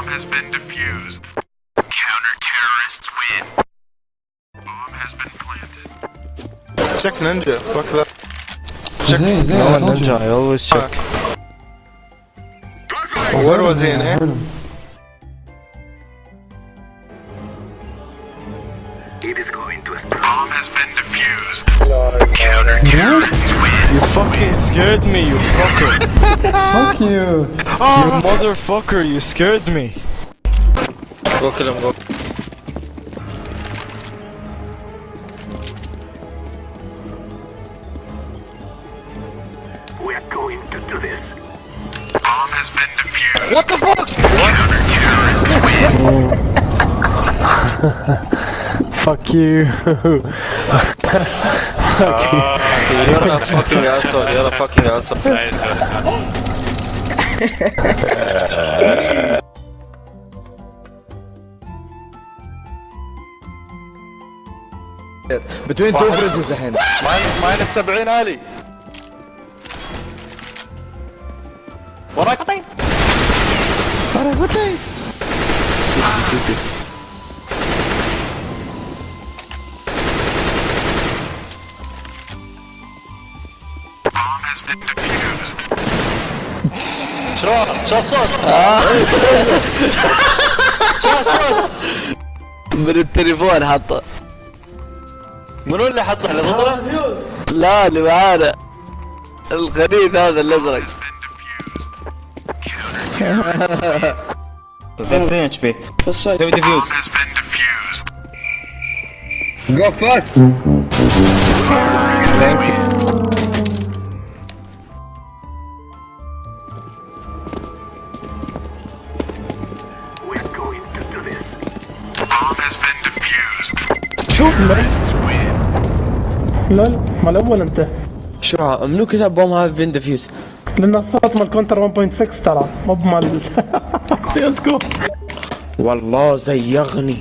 Bomb has been defused. Counter-terrorists win. Bomb has been planted. Check ninja. Fuck that. زي No, I told ninja, you. I always check. Where was he in I here? heard him. It is going to. Bomb has been defused. Counter-terrorists win. You fucking scared me, you fucker. Fuck you! You motherfucker, you scared me. Go kill him, go. We're going to do this. Bomb has been defused. What the fuck? Counter-terrorists win. Fuck you. You're a fucking asshole. You're a fucking asshole. Between two bridges الحين. ماينس 70 علي. وراك طيب. Bomb has been defused. شو الصوت؟ شو الصوت؟ من التليفون حطه. منو اللي حطه اللي ضده؟ لا اللي معانا. الخبيث هذا الازرق. Then HP. سوي ديفيوز. Has been defused. Go fast. We're going to do this. Bomb has been defused. شوف Terrorists win. لول ما الاول انت شو منو كتب بوم هاف بين ديفيوز؟ لان الصوت مال كونتر 1.6 ترى مو بمال سي اس جو والله زيغني.